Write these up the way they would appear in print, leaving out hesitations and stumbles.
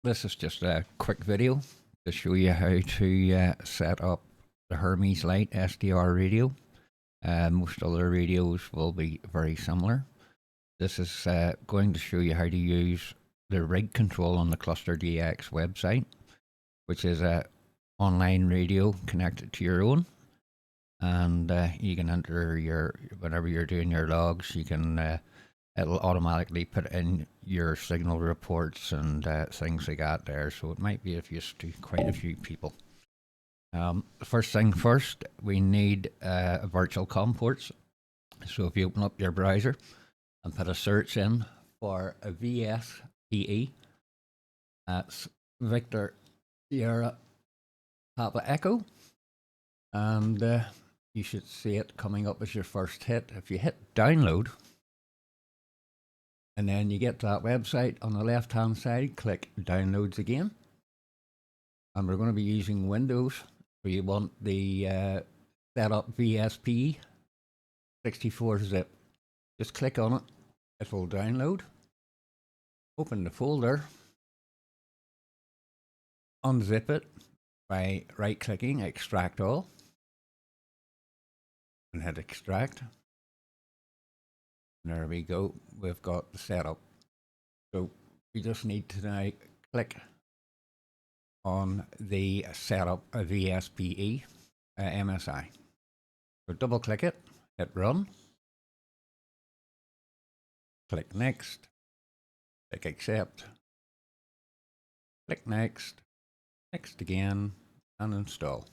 This is just a quick video to show you how to set up the Hermes Lite SDR radio. Most other radios will be very similar. This is going to show you how to use the rig control on the ClusterDX website, which is a online radio connected to your own. And you can enter your, whenever you're doing your logs, you can it'll automatically put in your signal reports and things like that there, so it might be of use to quite a few people. First thing first, we need a virtual COM ports. So if you open up your browser and put a search in for a VSPE, that's Victor Sierra Papa Echo, and you should see it coming up as your first hit. If you hit download, and then you get to that website, on the left hand side, click downloads again. And we're going to be using Windows, so you want the setup VSP 64-zip. Just click on it, it will download. Open the folder, unzip it by right clicking, extract all, and hit extract. There we go, we've got the setup. So we just need to now click on the setup of VSPE MSI. So double click it, hit run, click next, click accept, click next, next again, and install.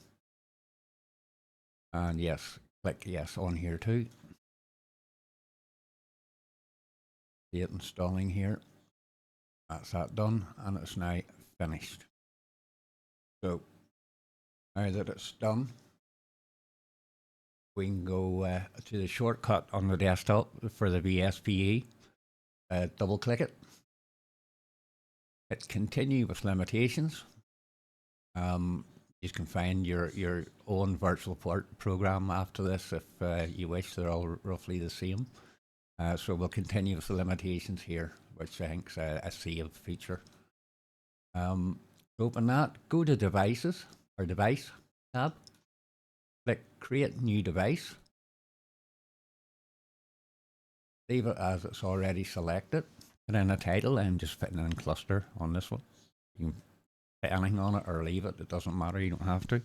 And yes, click yes on here too. See it installing here. That's that done, and it's now finished. So now that it's done, we can go to the shortcut on the desktop for the VSPE. Double click it. Hit continue with limitations. You can find your own virtual program after this if you wish. They're all roughly the same. So we'll continue with the limitations here, which I think is a save feature. Open that, go to devices or device tab, click create new device, leave it as it's already selected, and then a title. I'm just fitting in cluster on this one. You can put anything on it or leave it, it doesn't matter, you don't have to.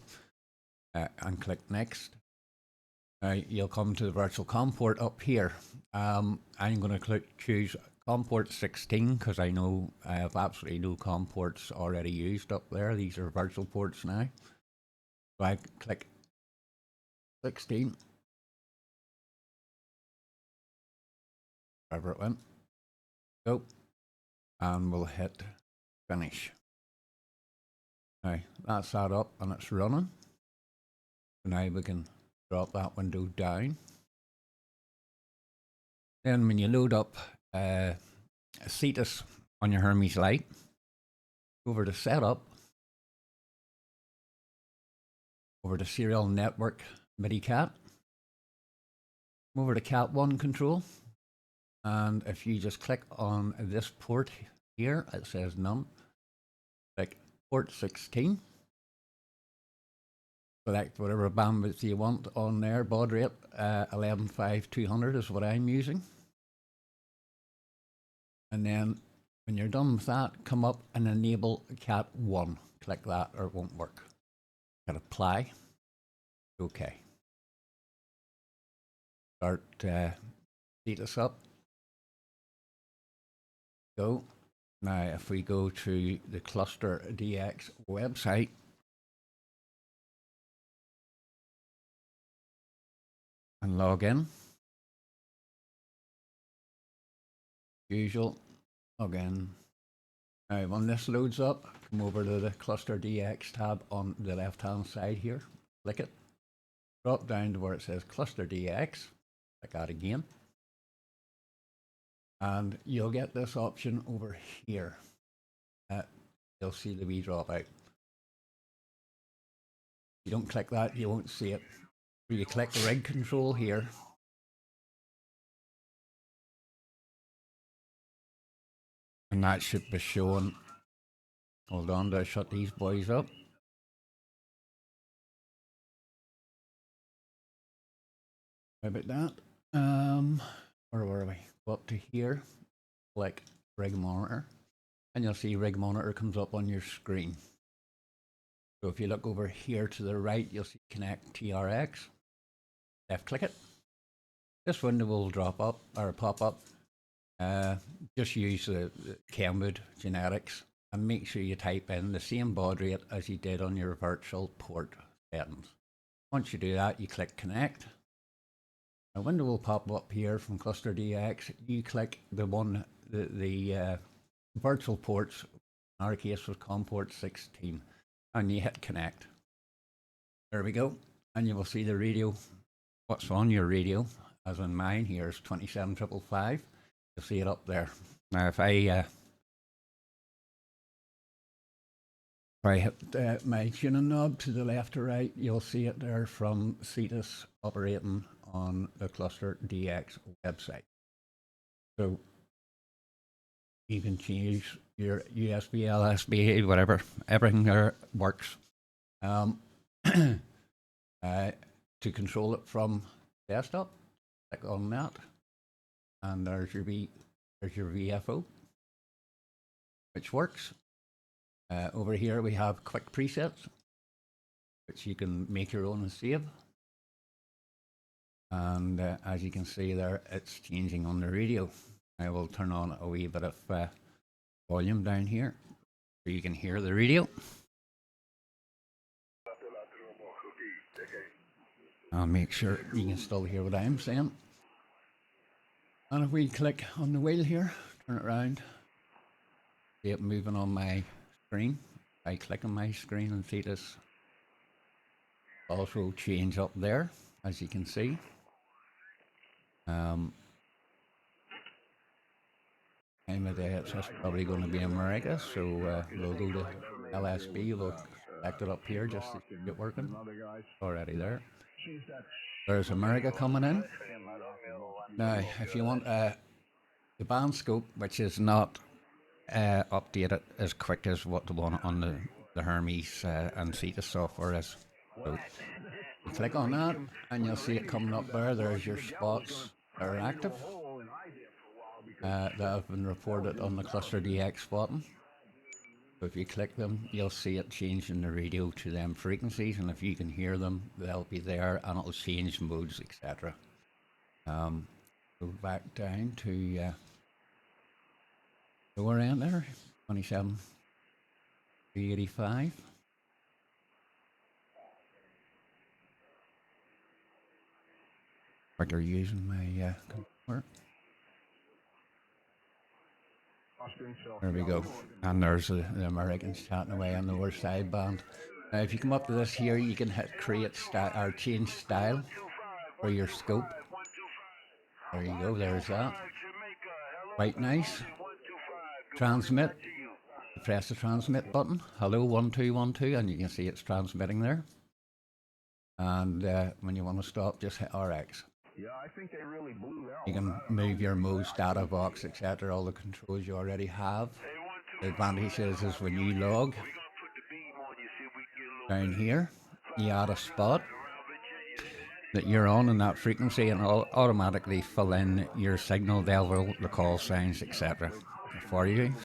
And click next. You'll come to the virtual COM port up here. I'm going to choose COM port 16 because I know I have absolutely no COM ports already used up there. These are virtual ports now. So I click 16. Wherever it went. Go. And we'll hit finish. Now that's that up and it's running. So now we can drop that window down. Then when you load up a otice on your Hermes Lite, over to setup, over to serial network MIDI cat, over to cat 1 control, and if you just click on this port here, it says none, click port 16, select whatever bandwidth you want on there, baud rate 11.5200 is what I'm using. And then when you're done with that, come up and enable cat 1. Click that or it won't work. Hit apply. Okay. Start speed this up. Go. Now if we go to the ClusterDX website, and log in. Usual, log in. Now when this loads up, come over to the ClusterDX tab on the left hand side here, click it, drop down to where it says ClusterDX, click that again, and you'll get this option over here. You'll see the wee drop out. If you don't click that, you won't see it. So you click rig control here, and that should be showing Hold on to shut these boys up. How about that? Where were we? Go up to here, click rig monitor, and you'll see rig monitor comes up on your screen. So if you look over here to the right, you'll see connect TRX. Left click it. This window will drop up or pop up. Just use the Kenwood genetics and make sure you type in the same baud rate as you did on your virtual port settings. Once you do that, you click connect. A window will pop up here from ClusterDX. You click the virtual ports, in our case was COM port 16, and you hit connect. There we go. And you will see the radio, what's on your radio, as in mine here is 27555. You'll see it up there. Now if I hit my tuning knob to the left or right, you'll see it there from Cetus operating on the ClusterDX website. So you can change your USB, LSB, whatever, everything there works. To control it from desktop, click on that, and there's your VFO, which works. Over here we have quick presets, which you can make your own and save. And as you can see there, it's changing on the radio. I will turn on a wee bit of volume down here so you can hear the radio. I'll make sure you can still hear what I'm saying. And if we click on the wheel here, turn it around, see it moving on my screen. I click on my screen and see this also change up there, as you can see. Time of day, it's just probably going to be America, so we'll go to LSB, we'll select it up here just to get working. Already there. There's America coming in. Now, if you want the band scope, which is not updated as quick as what the one on the Hermes and Cetus software is. So you click on that and you'll see it coming up there. There's your spots that are active that have been reported on the ClusterDX spotting. So if you click them, you'll see it changing the radio to them frequencies, and if you can hear them, they'll be there and it'll change modes, etc. Go back down to lower end there, 27,385. Like they're using my computer. There we go. And there's the Americans chatting away on the lower sideband. Now if you come up to this here, you can hit create style or change style for your scope. There you go, there's that. Quite nice. Transmit. Press the transmit button. Hello 1212, and you can see it's transmitting there. And when you want to stop, just hit RX. Yeah, I think they really blew out. You can move your modes, data box, etc. All the controls you already have. The advantage is when you log down here, you add a spot that you're on in that frequency, and it'll automatically fill in your signal level, the call signs, etc. for you.